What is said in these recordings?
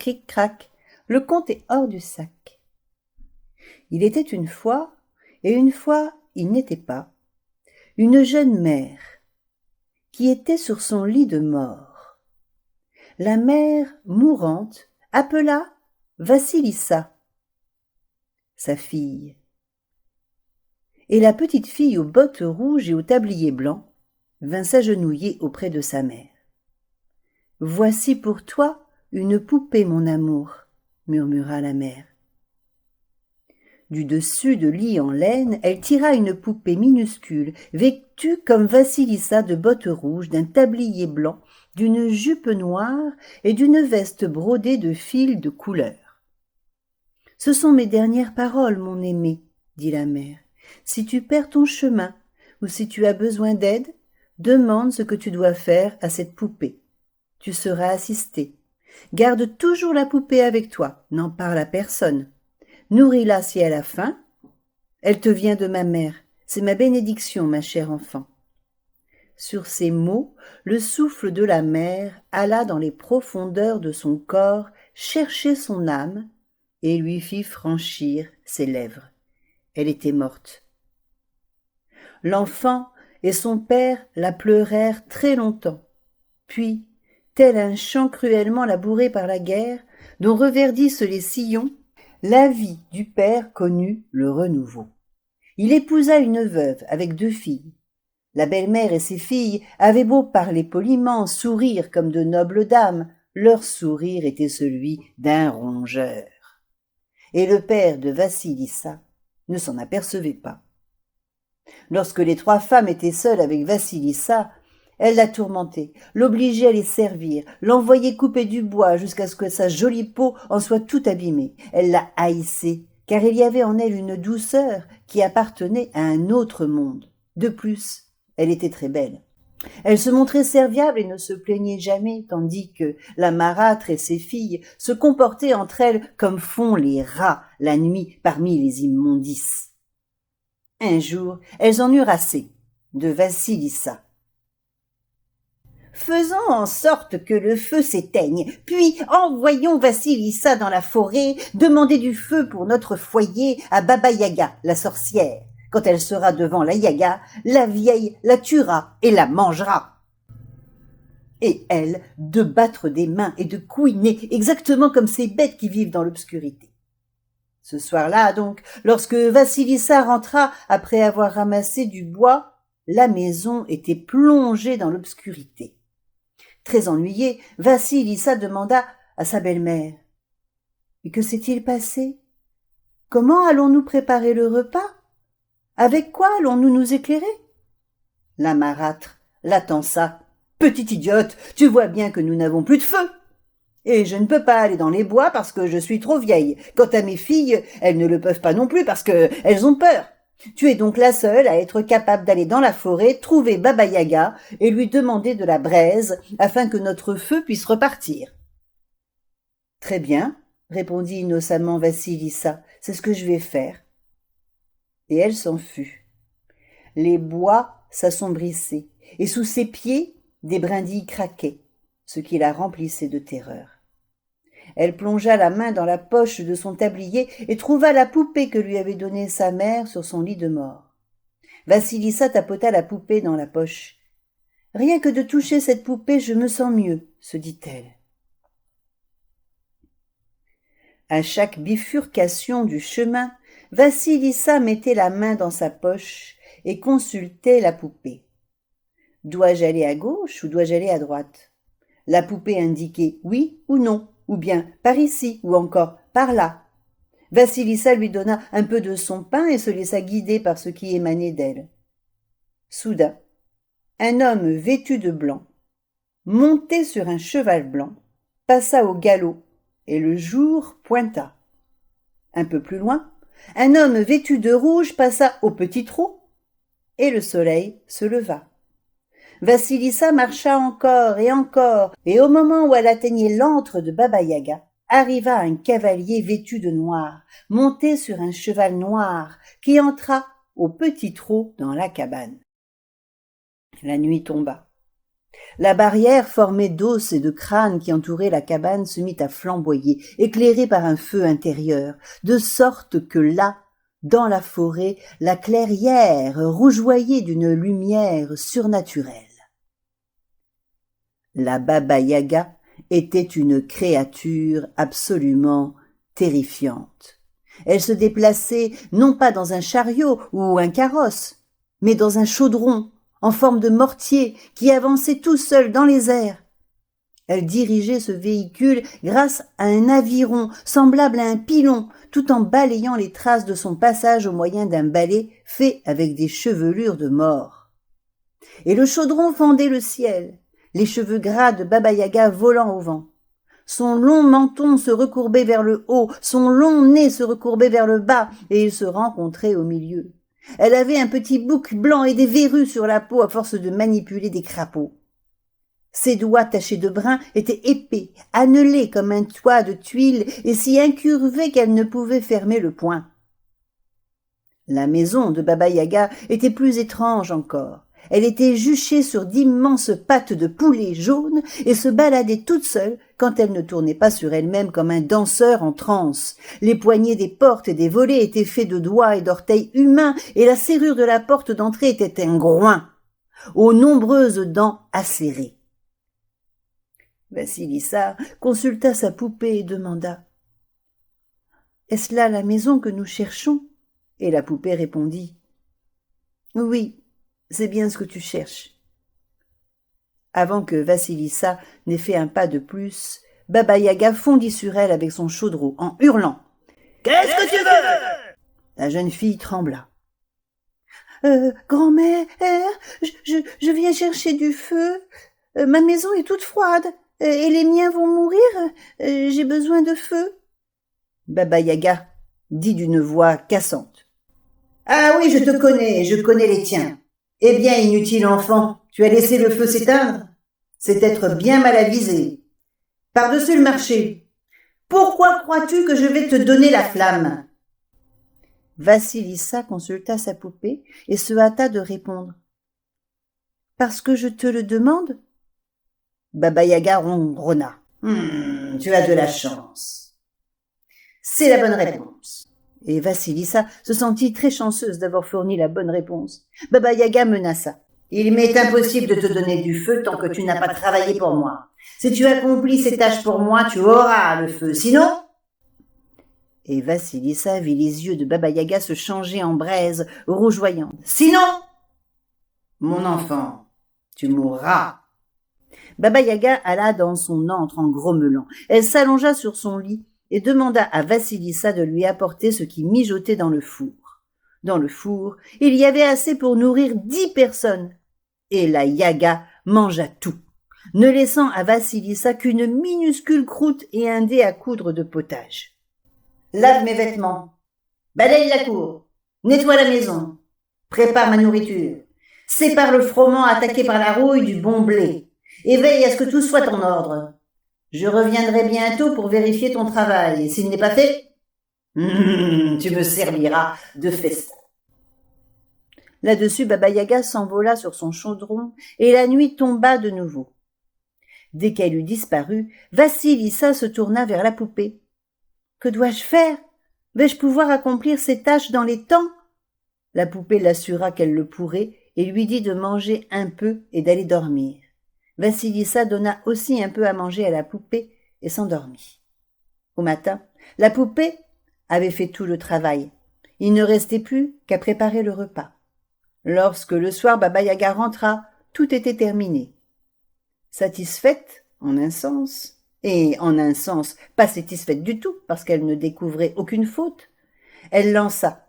cric-crac, le compte est hors du sac. Il était une fois, et une fois il n'était pas, une jeune mère qui était sur son lit de mort. La mère, mourante, appela Vassilissa, sa fille. Et la petite fille aux bottes rouges et au tablier blanc vint s'agenouiller auprès de sa mère. « Voici pour toi une poupée, mon amour, » murmura la mère. Du dessus de lit en laine, elle tira une poupée minuscule, vêtue comme Vassilissa de bottes rouges, d'un tablier blanc, d'une jupe noire et d'une veste brodée de fils de couleur. « Ce sont mes dernières paroles, mon aimé, dit la mère. Si tu perds ton chemin ou si tu as besoin d'aide, demande ce que tu dois faire à cette poupée. Tu seras assisté. Garde toujours la poupée avec toi, n'en parle à personne. Nourris-la si elle a faim. Elle te vient de ma mère. C'est ma bénédiction, ma chère enfant. » Sur ces mots, le souffle de la mère alla dans les profondeurs de son corps chercher son âme et lui fit franchir ses lèvres. Elle était morte. L'enfant et son père la pleurèrent très longtemps. Puis, tel un champ cruellement labouré par la guerre, dont reverdissent les sillons, la vie du père connut le renouveau. Il épousa une veuve avec 2 filles. La belle-mère et ses filles avaient beau parler poliment, sourire comme de nobles dames, leur sourire était celui d'un rongeur. Et le père de Vassilissa ne s'en apercevait pas. Lorsque les 3 femmes étaient seules avec Vassilissa, elle la tourmentait, l'obligeait à les servir, l'envoyait couper du bois jusqu'à ce que sa jolie peau en soit toute abîmée. Elle la haïssait, car il y avait en elle une douceur qui appartenait à un autre monde. De plus, elle était très belle. Elle se montrait serviable et ne se plaignait jamais, tandis que la marâtre et ses filles se comportaient entre elles comme font les rats la nuit parmi les immondices. Un jour, elles en eurent assez de Vassilissa. « Faisons en sorte que le feu s'éteigne, puis envoyons Vassilissa dans la forêt demander du feu pour notre foyer à Baba Yaga, la sorcière. Quand elle sera devant la Yaga, la vieille la tuera et la mangera. » Et elle, de battre des mains et de couiner, exactement comme ces bêtes qui vivent dans l'obscurité. Ce soir-là, donc, lorsque Vassilissa rentra après avoir ramassé du bois, la maison était plongée dans l'obscurité. Très ennuyée, Vassilissa demanda à sa belle-mère: « Mais que s'est-il passé? Comment allons-nous préparer le repas? Avec quoi allons-nous nous éclairer ?» La marâtre la tança. « Petite idiote, tu vois bien que nous n'avons plus de feu. Et je ne peux pas aller dans les bois parce que je suis trop vieille. Quant à mes filles, elles ne le peuvent pas non plus parce qu'elles ont peur. Tu es donc la seule à être capable d'aller dans la forêt, trouver Baba Yaga et lui demander de la braise afin que notre feu puisse repartir. » « Très bien, » répondit innocemment Vassilissa, « c'est ce que je vais faire. » Et elle s'en fut. Les bois s'assombrissaient et sous ses pieds, des brindilles craquaient, ce qui la remplissait de terreur. Elle plongea la main dans la poche de son tablier et trouva la poupée que lui avait donnée sa mère sur son lit de mort. Vassilissa tapota la poupée dans la poche. « Rien que de toucher cette poupée, je me sens mieux, » se dit-elle. À chaque bifurcation du chemin, Vassilissa mettait la main dans sa poche et consultait la poupée. Dois-je aller à gauche ou dois-je aller à droite? La poupée indiquait oui ou non, ou bien par ici, ou encore par là. Vassilissa lui donna un peu de son pain et se laissa guider par ce qui émanait d'elle. Soudain, un homme vêtu de blanc, monté sur un cheval blanc, passa au galop et le jour pointa. Un peu plus loin, un homme vêtu de rouge passa au petit trot et le soleil se leva. Vassilissa marcha encore, et au moment où elle atteignait l'antre de Baba Yaga, arriva un cavalier vêtu de noir, monté sur un cheval noir, qui entra au petit trot dans la cabane. La nuit tomba. La barrière formée d'os et de crânes qui entourait la cabane se mit à flamboyer, éclairée par un feu intérieur, de sorte que là, dans la forêt, la clairière rougeoyait d'une lumière surnaturelle. La Baba-Yaga était une créature absolument terrifiante. Elle se déplaçait non pas dans un chariot ou un carrosse, mais dans un chaudron en forme de mortier qui avançait tout seul dans les airs. Elle dirigeait ce véhicule grâce à un aviron semblable à un pilon, tout en balayant les traces de son passage au moyen d'un balai fait avec des chevelures de mort. Et le chaudron fendait le ciel, les cheveux gras de Baba-Yaga volant au vent. Son long menton se recourbait vers le haut, son long nez se recourbait vers le bas, et ils se rencontraient au milieu. Elle avait un petit bouc blanc et des verrues sur la peau à force de manipuler des crapauds. Ses doigts tachés de brun étaient épais, annelés comme un toit de tuiles et si incurvés qu'elle ne pouvait fermer le poing. La maison de Baba-Yaga était plus étrange encore. Elle était juchée sur d'immenses pattes de poulet jaunes et se baladait toute seule quand elle ne tournait pas sur elle-même comme un danseur en transe. Les poignées des portes et des volets étaient faits de doigts et d'orteils humains et la serrure de la porte d'entrée était un groin, aux nombreuses dents acérées. Vassilissa consulta sa poupée et demanda « Est-ce là la maison que nous cherchons ?» Et la poupée répondit « Oui. C'est bien ce que tu cherches. » Avant que Vassilissa n'ait fait un pas de plus, Baba-Yaga fondit sur elle avec son chaudron en hurlant. « Qu'est-ce que tu veux ?» La jeune fille trembla. Grand-mère, je viens chercher du feu. Ma maison est toute froide et les miens vont mourir. J'ai besoin de feu. Baba-Yaga dit d'une voix cassante. « Ah oui, je connais les tiens. Eh bien, inutile enfant, tu as laissé le feu s'éteindre? C'est être bien mal avisé. Par-dessus le marché. Pourquoi crois-tu que je vais te donner la flamme ?» Vassilissa consulta sa poupée et se hâta de répondre. « Parce que je te le demande ?» Baba-Yaga ronronna. Tu as de la chance. C'est la bonne réponse. Et Vassilissa se sentit très chanceuse d'avoir fourni la bonne réponse. Baba-Yaga menaça. « Il m'est impossible de te donner du feu tant que tu n'as pas travaillé pour moi. Si tu accomplis ces tâches pour moi, tu auras le feu. Sinon... » Et Vassilissa vit les yeux de Baba-Yaga se changer en braise rougeoyante. « Sinon, mon enfant, tu mourras. » Baba-Yaga alla dans son antre en grommelant. Elle s'allongea sur son lit et demanda à Vassilissa de lui apporter ce qui mijotait dans le four. Dans le four, il y avait assez pour nourrir 10 personnes. Et la Yaga mangea tout, ne laissant à Vassilissa qu'une minuscule croûte et un dé à coudre de potage. « Lave mes vêtements, balaye la cour, nettoie la maison, prépare ma nourriture, sépare le froment attaqué par la rouille du bon blé, et veille à ce que tout soit en ordre. Je reviendrai bientôt pour vérifier ton travail, et s'il n'est pas fait, tu me serviras de festin. » Là-dessus, Baba-Yaga s'envola sur son chaudron, et la nuit tomba de nouveau. Dès qu'elle eut disparu, Vassilissa se tourna vers la poupée. « Que dois-je faire? Vais-je pouvoir accomplir ces tâches dans les temps ?» La poupée l'assura qu'elle le pourrait, et lui dit de manger un peu et d'aller dormir. Vassilissa donna aussi un peu à manger à la poupée et s'endormit. Au matin, la poupée avait fait tout le travail. Il ne restait plus qu'à préparer le repas. Lorsque le soir Baba-Yaga rentra, tout était terminé. Satisfaite, en un sens, et en un sens pas satisfaite du tout parce qu'elle ne découvrait aucune faute, elle lança.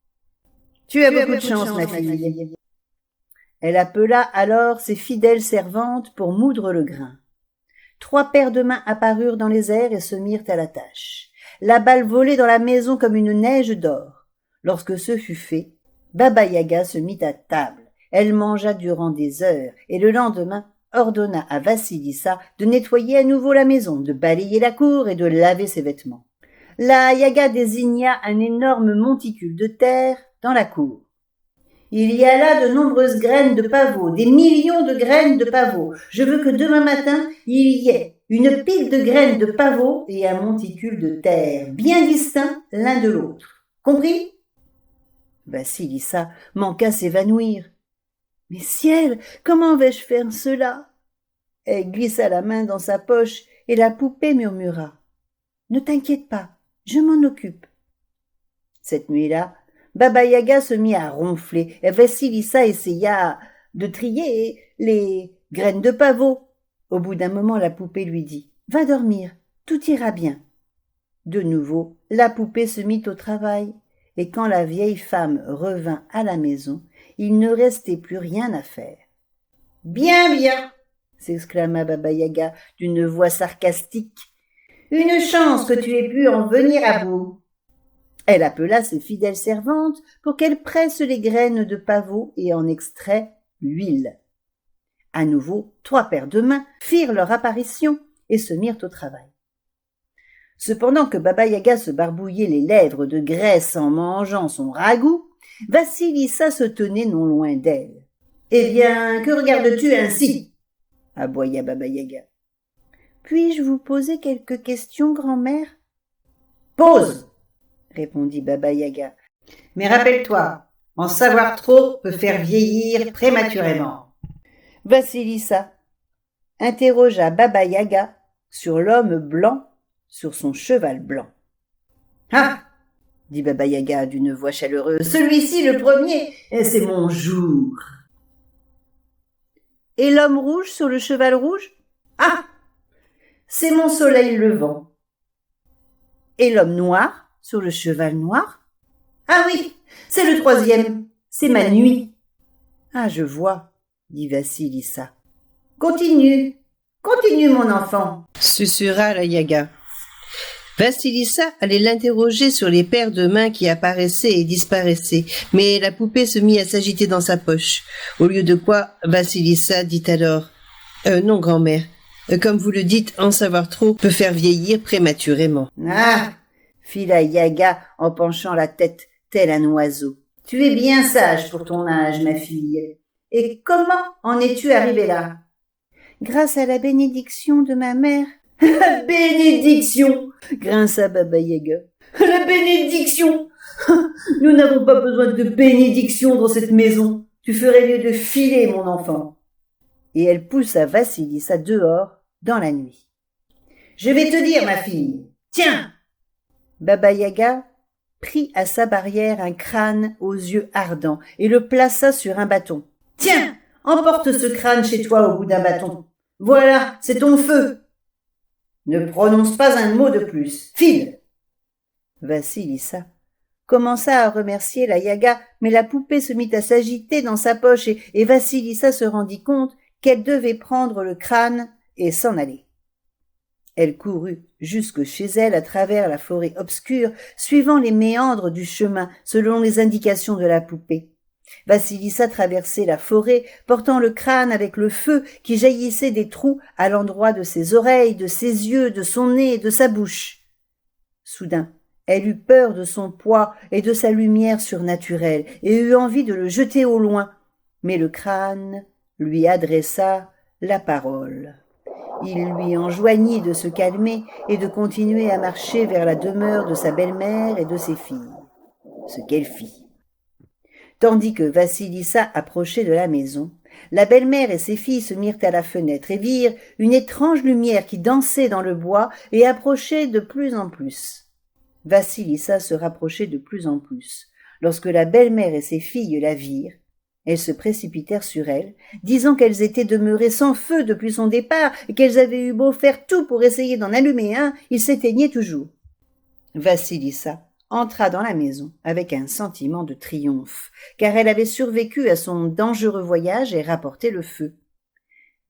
« Tu as beaucoup de chance, ma fille. » Elle appela alors ses fidèles servantes pour moudre le grain. 3 paires de mains apparurent dans les airs et se mirent à la tâche. La balle volait dans la maison comme une neige d'or. Lorsque ce fut fait, Baba-Yaga se mit à table. Elle mangea durant des heures et le lendemain ordonna à Vassilissa de nettoyer à nouveau la maison, de balayer la cour et de laver ses vêtements. La Yaga désigna un énorme monticule de terre dans la cour. Il y a là de nombreuses graines de pavot, des millions de graines de pavot. Je veux que demain matin, il y ait une pile de graines de pavot et un monticule de terre, bien distincts l'un de l'autre. Compris? Vasilissa manqua s'évanouir. Mais ciel, comment vais-je faire cela? Elle glissa la main dans sa poche et la poupée murmura. Ne t'inquiète pas, je m'en occupe. Cette nuit-là, Baba-Yaga se mit à ronfler et Vasilissa essaya de trier les graines de pavot. Au bout d'un moment, la poupée lui dit « Va dormir, tout ira bien. » De nouveau, la poupée se mit au travail, et quand la vieille femme revint à la maison, il ne restait plus rien à faire. « Bien, bien !» s'exclama Baba-Yaga d'une voix sarcastique. « Une chance que tu aies pu en venir à bout. » Elle appela ses fidèles servantes pour qu'elles pressent les graines de pavot et en extraient l'huile. À nouveau, 3 paires de mains firent leur apparition et se mirent au travail. Cependant que Baba-Yaga se barbouillait les lèvres de graisse en mangeant son ragoût, Vasilissa se tenait non loin d'elle. « Eh bien, que regardes-tu ainsi ?» aboya Baba-Yaga. « Puis-je vous poser quelques questions, grand-mère ?»« Pose !» répondit Baba-Yaga. « Mais rappelle-toi, en savoir trop peut faire vieillir prématurément. » Vasilissa interrogea Baba-Yaga sur l'homme blanc sur son cheval blanc. « Ah !» dit Baba-Yaga d'une voix chaleureuse. « Celui-ci, le premier, c'est mon jour. »« Et l'homme rouge sur le cheval rouge ? Ah ! C'est mon soleil levant. »« Et l'homme noir sur le cheval noir ? Ah oui, c'est le 3e, c'est ma nuit. »« Ah, je vois, » dit Vasilissa. « Continue, continue mon enfant, » susurra la Yaga. Vasilissa allait l'interroger sur les paires de mains qui apparaissaient et disparaissaient, mais la poupée se mit à s'agiter dans sa poche. Au lieu de quoi, Vasilissa dit alors « Non, grand-mère, comme vous le dites, en savoir trop peut faire vieillir prématurément. »« Ah !» fit la Yaga en penchant la tête tel un oiseau. « Tu es bien sage pour ton âge, ma fille. Et comment en es-tu arrivée là ?»« Grâce à la bénédiction de ma mère. »« La bénédiction !» grinça Baba-Yaga. « La bénédiction ! Nous n'avons pas besoin de bénédiction dans cette maison. Tu ferais mieux de filer, mon enfant. » Et elle poussa Vasilissa dehors dans la nuit. « Je vais te dire, ma fille. Tiens !» Baba-Yaga prit à sa barrière un crâne aux yeux ardents et le plaça sur un bâton. « Tiens, emporte ce crâne chez toi au bout d'un bâton. Voilà, c'est ton feu. Ne prononce pas un mot de plus. File !» Vasilissa commença à remercier la Yaga, mais la poupée se mit à s'agiter dans sa poche et Vasilissa se rendit compte qu'elle devait prendre le crâne et s'en aller. Elle courut jusque chez elle à travers la forêt obscure, suivant les méandres du chemin selon les indications de la poupée. Vasilissa traversait la forêt, portant le crâne avec le feu qui jaillissait des trous à l'endroit de ses oreilles, de ses yeux, de son nez et de sa bouche. Soudain, elle eut peur de son poids et de sa lumière surnaturelle et eut envie de le jeter au loin, mais le crâne lui adressa la parole. Il lui enjoignit de se calmer et de continuer à marcher vers la demeure de sa belle-mère et de ses filles. Ce qu'elle fit. Tandis que Vasilissa approchait de la maison, la belle-mère et ses filles se mirent à la fenêtre et virent une étrange lumière qui dansait dans le bois et approchait de plus en plus. Vasilissa se rapprochait de plus en plus. Lorsque la belle-mère et ses filles la virent, elles se précipitèrent sur elle, disant qu'elles étaient demeurées sans feu depuis son départ et qu'elles avaient eu beau faire tout pour essayer d'en allumer un, il s'éteignait toujours. Vasilissa entra dans la maison avec un sentiment de triomphe, car elle avait survécu à son dangereux voyage et rapporté le feu.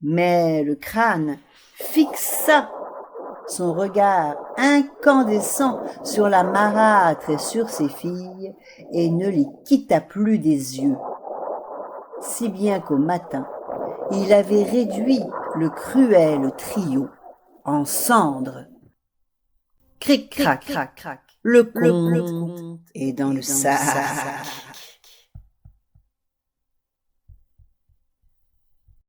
Mais le crâne fixa son regard incandescent sur la marâtre et sur ses filles et ne les quitta plus des yeux. Si bien qu'au matin, il avait réduit le cruel trio en cendres. Cric, crac, crac, crac. Le conte est dans le sac.